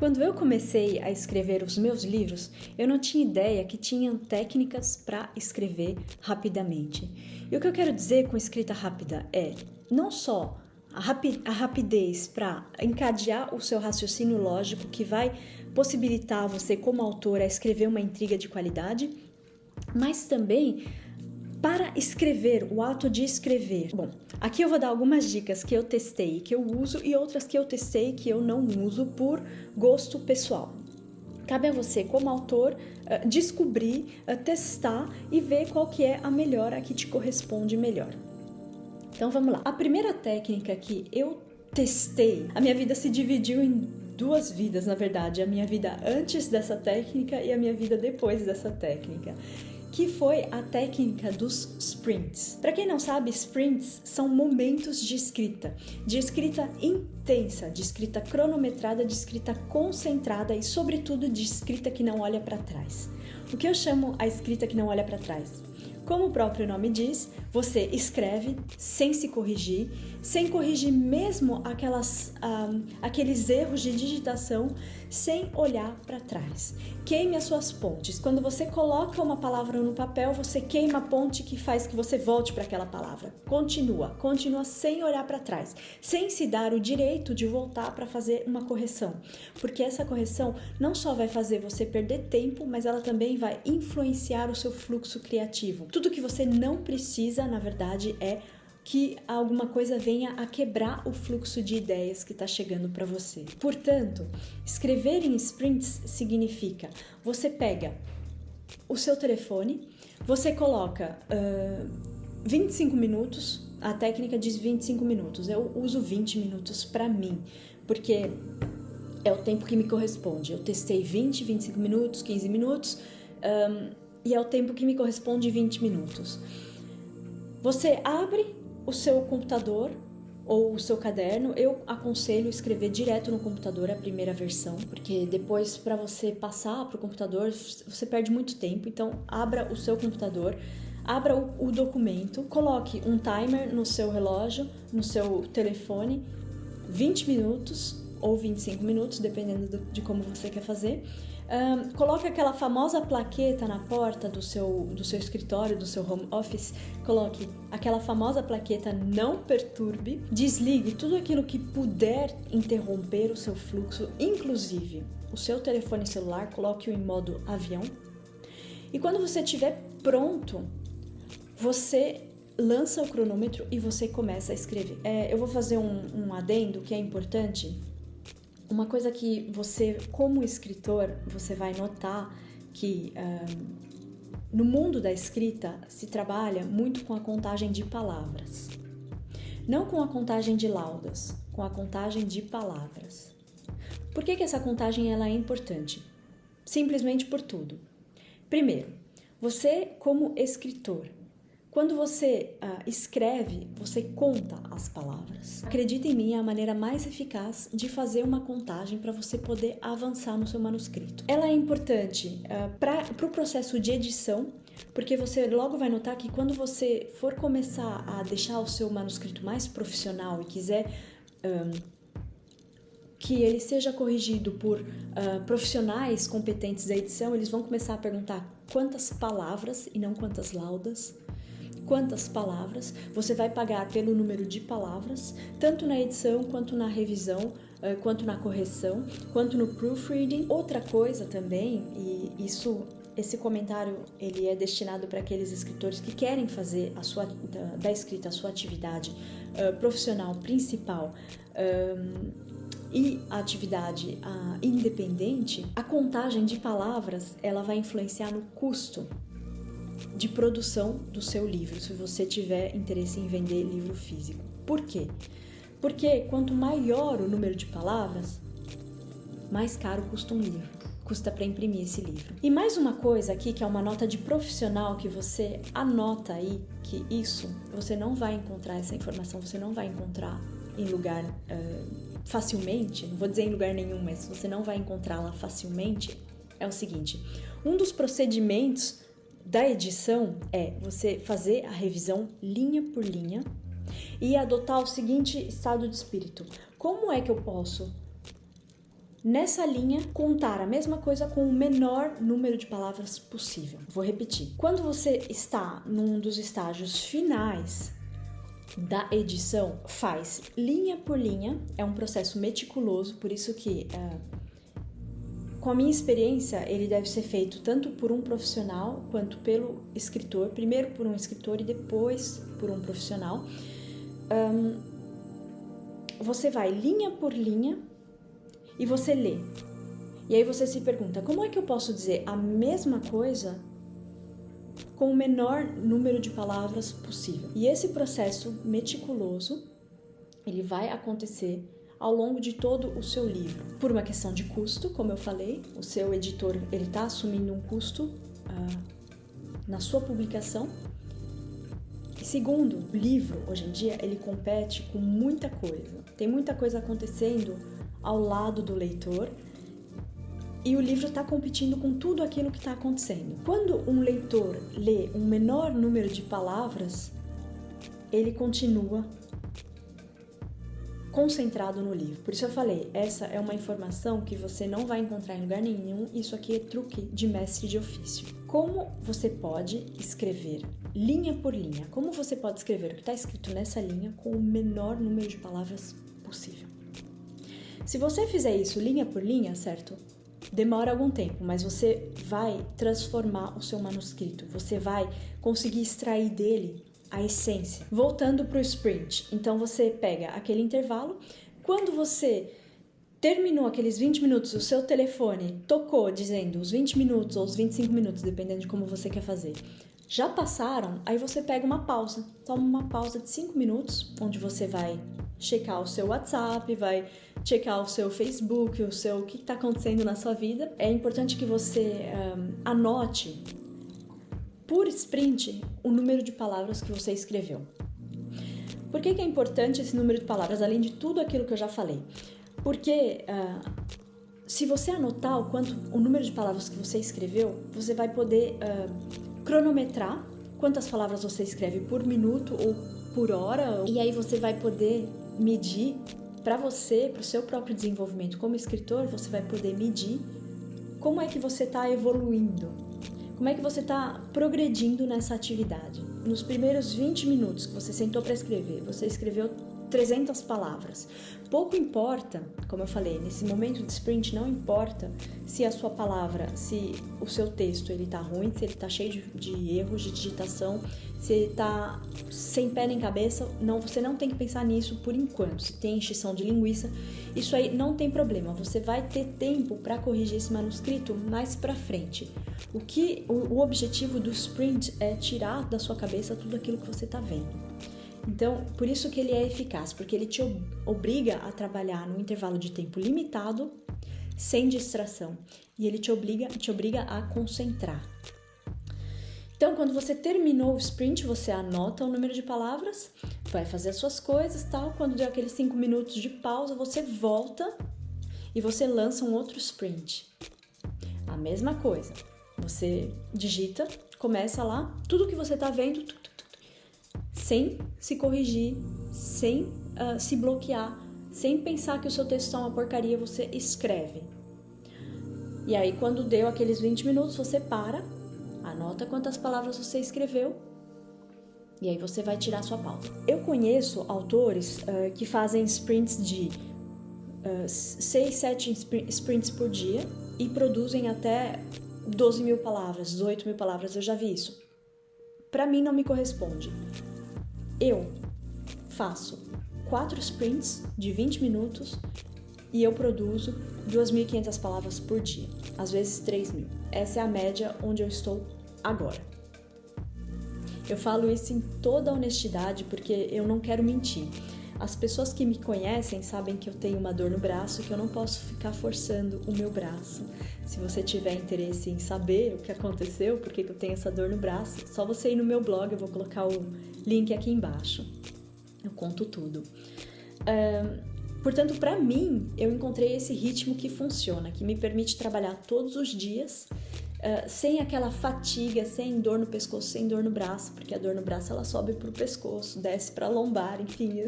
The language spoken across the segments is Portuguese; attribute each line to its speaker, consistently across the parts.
Speaker 1: Quando eu comecei a escrever os meus livros, eu não tinha ideia que tinham técnicas para escrever rapidamente. E o que eu quero dizer com escrita rápida é não só a rapidez para encadear o seu raciocínio lógico, que vai possibilitar você, como autor, a escrever uma intriga de qualidade, mas também para escrever, o ato de escrever. Bom, aqui eu vou dar algumas dicas que eu testei, que eu uso, e outras que eu testei que eu não uso por gosto pessoal. Cabe a você, como autor, descobrir, testar e ver qual que é a melhor, a que te corresponde melhor. Então vamos lá. A primeira técnica que eu testei, a minha vida se dividiu em duas vidas, na verdade. A minha vida antes dessa técnica e a minha vida depois dessa técnica, que foi a técnica dos sprints. Para quem não sabe, sprints são momentos de escrita intensa, de escrita cronometrada, de escrita concentrada e, sobretudo, de escrita que não olha para trás. O que eu chamo a escrita que não olha para trás? Como o próprio nome diz, você escreve sem se corrigir, sem corrigir mesmo aqueles erros de digitação, sem olhar para trás. Queime as suas pontes. Quando você coloca uma palavra no papel, você queima a ponte que faz que você volte para aquela palavra. Continua sem olhar para trás, sem se dar o direito de voltar para fazer uma correção. Porque essa correção não só vai fazer você perder tempo, mas ela também vai influenciar o seu fluxo criativo. Tudo que você não precisa, na verdade, é que alguma coisa venha a quebrar o fluxo de ideias que está chegando para você. Portanto, escrever em sprints significa você pega o seu telefone, você coloca 25 minutos, a técnica diz 25 minutos, eu uso 20 minutos para mim, porque é o tempo que me corresponde. Eu testei 20, 25 minutos, 15 minutos, e é o tempo que me corresponde 20 minutos. Você abre o seu computador ou o seu caderno. Eu aconselho escrever direto no computador a primeira versão, porque depois, para você passar para o computador, você perde muito tempo. Então, abra o seu computador, abra o documento, coloque um timer no seu relógio, no seu telefone, 20 minutos ou 25 minutos, dependendo de como você quer fazer. Coloque aquela famosa plaqueta na porta do seu escritório, do seu home office. Coloque aquela famosa plaqueta "não perturbe", desligue tudo aquilo que puder interromper o seu fluxo, inclusive o seu telefone celular, coloque-o em modo avião. E quando você estiver pronto, você lança o cronômetro e você começa a escrever. Eu vou fazer um adendo que é importante. Uma coisa que você, como escritor, você vai notar que no mundo da escrita se trabalha muito com a contagem de palavras. Não com a contagem de laudas, com a contagem de palavras. Por que essa contagem ela é importante? Simplesmente por tudo. Primeiro, você como escritor, quando você escreve, você conta as palavras. Acredita em mim, é a maneira mais eficaz de fazer uma contagem para você poder avançar no seu manuscrito. Ela é importante para o processo de edição, porque você logo vai notar que quando você for começar a deixar o seu manuscrito mais profissional e quiser que ele seja corrigido por profissionais competentes da edição, eles vão começar a perguntar quantas palavras e não quantas laudas. Quantas palavras, você vai pagar pelo número de palavras, tanto na edição, quanto na revisão, quanto na correção, quanto no proofreading. Outra coisa também, e esse comentário ele é destinado para aqueles escritores que querem fazer da escrita a sua atividade profissional principal e a atividade independente. A contagem de palavras ela vai influenciar no custo de produção do seu livro, se você tiver interesse em vender livro físico. Por quê? Porque quanto maior o número de palavras, mais caro custa um livro, custa para imprimir esse livro. E mais uma coisa aqui, que é uma nota de profissional, que você anota aí, que isso, você não vai encontrar essa informação, você não vai encontrar em lugar facilmente, não vou dizer em lugar nenhum, mas você não vai encontrá-la facilmente, é o seguinte: um dos procedimentos da edição é você fazer a revisão linha por linha e adotar o seguinte estado de espírito: como é que eu posso nessa linha, contar a mesma coisa com o menor número de palavras possível. Vou repetir. Quando você está num dos estágios finais da edição, faz linha por linha, é um processo meticuloso, por isso que, com a minha experiência, ele deve ser feito tanto por um profissional quanto pelo escritor, primeiro por um escritor e depois por um profissional. Você vai linha por linha e você lê. E aí você se pergunta, como é que eu posso dizer a mesma coisa com o menor número de palavras possível? E esse processo meticuloso, ele vai acontecer ao longo de todo o seu livro. Por uma questão de custo, como eu falei, o seu editor ele está assumindo um custo na sua publicação. E segundo, o livro, hoje em dia, ele compete com muita coisa. Tem muita coisa acontecendo ao lado do leitor e o livro está competindo com tudo aquilo que está acontecendo. Quando um leitor lê um menor número de palavras, ele continua concentrado no livro. Por isso eu falei, essa é uma informação que você não vai encontrar em lugar nenhum, isso aqui é truque de mestre de ofício. Como você pode escrever linha por linha? Como você pode escrever o que está escrito nessa linha com o menor número de palavras possível? Se você fizer isso linha por linha, certo? Demora algum tempo, mas você vai transformar o seu manuscrito, você vai conseguir extrair dele a essência. Voltando para o sprint, então você pega aquele intervalo, quando você terminou aqueles 20 minutos, o seu telefone tocou dizendo os 20 minutos ou os 25 minutos, dependendo de como você quer fazer, já passaram, aí você pega uma pausa, toma uma pausa de 5 minutos, onde você vai checar o seu WhatsApp, vai checar o seu Facebook, o que está acontecendo na sua vida. É importante que você anote por sprint o número de palavras que você escreveu. Por que é importante esse número de palavras, além de tudo aquilo que eu já falei? Porque se você anotar o número de palavras que você escreveu, você vai poder cronometrar quantas palavras você escreve por minuto ou por hora, e aí você vai poder medir para você, para o seu próprio desenvolvimento como escritor, você vai poder medir como é que você está evoluindo, como é que você está progredindo nessa atividade. Nos primeiros 20 minutos que você sentou para escrever, você escreveu 300 palavras. Pouco importa, como eu falei, nesse momento de sprint não importa se a sua palavra, se o seu texto ele tá ruim, se ele tá cheio de erros de digitação, se ele tá sem pé nem cabeça, não, você não tem que pensar nisso por enquanto. Se tem encheção de linguiça, isso aí não tem problema, você vai ter tempo para corrigir esse manuscrito mais para frente. O objetivo do sprint é tirar da sua cabeça tudo aquilo que você tá vendo. Então, por isso que ele é eficaz, porque ele te obriga a trabalhar num intervalo de tempo limitado, sem distração, e ele te obriga a concentrar. Então, quando você terminou o sprint, você anota o número de palavras, vai fazer as suas coisas, tal. Quando deu aqueles 5 minutos de pausa, você volta e você lança um outro sprint. A mesma coisa, você digita, começa lá, tudo que você está vendo, sem se corrigir, sem se bloquear, sem pensar que o seu texto é uma porcaria, você escreve. E aí, quando deu aqueles 20 minutos, você para, anota quantas palavras você escreveu e aí você vai tirar a sua pauta. Eu conheço autores que fazem sprints de 6, 7 sprints por dia e produzem até 12 mil palavras, 18 mil palavras, eu já vi isso. Para mim não me corresponde. Eu faço 4 sprints de 20 minutos e eu produzo 2.500 palavras por dia, às vezes 3.000. Essa é a média onde eu estou agora. Eu falo isso em toda honestidade porque eu não quero mentir. As pessoas que me conhecem sabem que eu tenho uma dor no braço, que eu não posso ficar forçando o meu braço. Se você tiver interesse em saber o que aconteceu, por que eu tenho essa dor no braço, só você ir no meu blog, eu vou colocar o link aqui embaixo. Eu conto tudo. Portanto, para mim, eu encontrei esse ritmo que funciona, que me permite trabalhar todos os dias, sem aquela fatiga, sem dor no pescoço, sem dor no braço, porque a dor no braço ela sobe pro pescoço, desce pra lombar, enfim,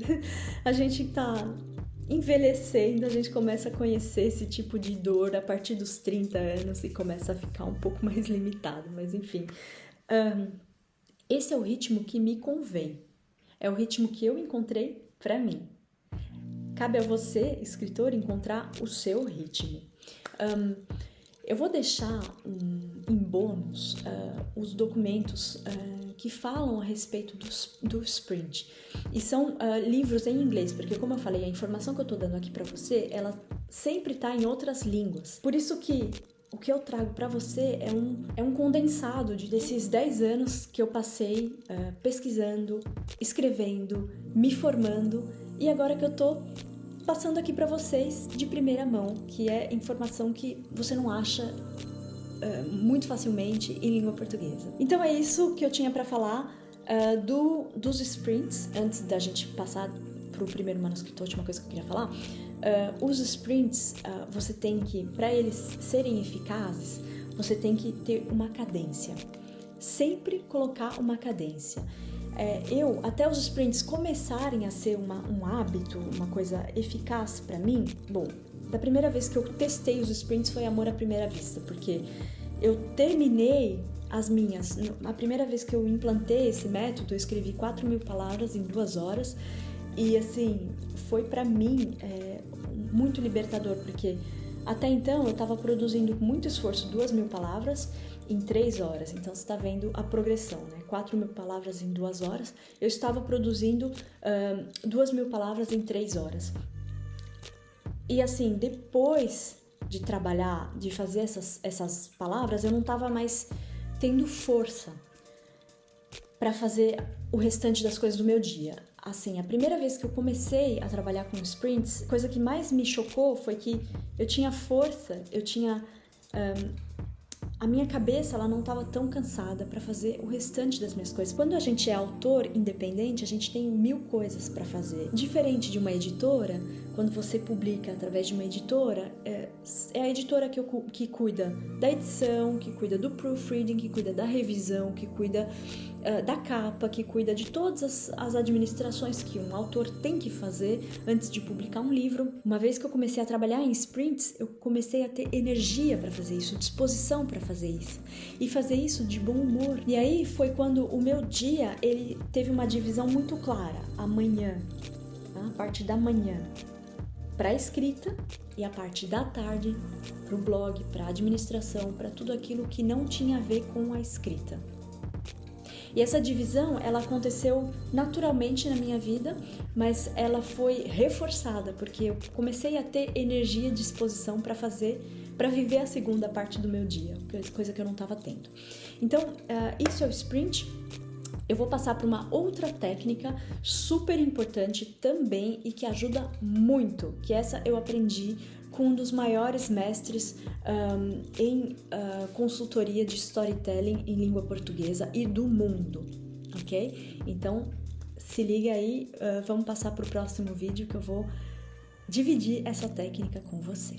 Speaker 1: a gente tá envelhecendo, a gente começa a conhecer esse tipo de dor a partir dos 30 anos e começa a ficar um pouco mais limitado, mas enfim. Esse é o ritmo que me convém, é o ritmo que eu encontrei para mim. Cabe a você, escritor, encontrar o seu ritmo. Eu vou deixar em bônus os documentos que falam a respeito do sprint. E são livros em inglês, porque como eu falei, a informação que eu estou dando aqui para você, ela sempre está em outras línguas. Por isso que o que eu trago para você é um condensado desses 10 anos que eu passei pesquisando, escrevendo, me formando, e agora que eu estou passando aqui para vocês de primeira mão, que é informação que você não acha muito facilmente em língua portuguesa. Então é isso que eu tinha para falar dos sprints, antes da gente passar para o primeiro manuscrito. A última coisa que eu queria falar, os sprints, você tem que, para eles serem eficazes, você tem que ter uma cadência, sempre colocar uma cadência. Até os sprints começarem a ser um hábito, uma coisa eficaz para mim, bom, da primeira vez que eu testei os sprints foi amor à primeira vista, porque eu terminei a primeira vez que eu implantei esse método, eu escrevi 4.000 palavras em 2 horas, e assim, foi para mim muito libertador, porque até então eu estava produzindo com muito esforço 2.000 palavras em 3 horas, então você está vendo a progressão, né? 4.000 palavras em 2 horas, eu estava produzindo 2.000 palavras em 3 horas. E assim, depois de trabalhar, de fazer essas palavras, eu não estava mais tendo força para fazer o restante das coisas do meu dia. Assim, a primeira vez que eu comecei a trabalhar com sprints, a coisa que mais me chocou foi que eu tinha força, a minha cabeça ela não estava tão cansada para fazer o restante das minhas coisas. Quando a gente é autor independente, a gente tem 1000 coisas para fazer. Diferente de uma editora, quando você publica através de uma editora, é a editora que cuida da edição, que cuida do proofreading, que cuida da revisão, que cuida da capa, que cuida de todas as administrações que um autor tem que fazer antes de publicar um livro. Uma vez que eu comecei a trabalhar em sprints, eu comecei a ter energia para fazer isso, disposição para fazer isso, e fazer isso de bom humor. E aí foi quando o meu dia ele teve uma divisão muito clara. Amanhã, a parte da manhã para a escrita e a parte da tarde para o blog, para a administração, para tudo aquilo que não tinha a ver com a escrita. E essa divisão, ela aconteceu naturalmente na minha vida, mas ela foi reforçada, porque eu comecei a ter energia e disposição para viver a segunda parte do meu dia, coisa que eu não estava tendo. Então, isso é o sprint. Eu vou passar para uma outra técnica super importante também e que ajuda muito, que essa eu aprendi com um dos maiores mestres em consultoria de storytelling em língua portuguesa e do mundo, ok? Então, se liga aí, vamos passar para o próximo vídeo que eu vou dividir essa técnica com você.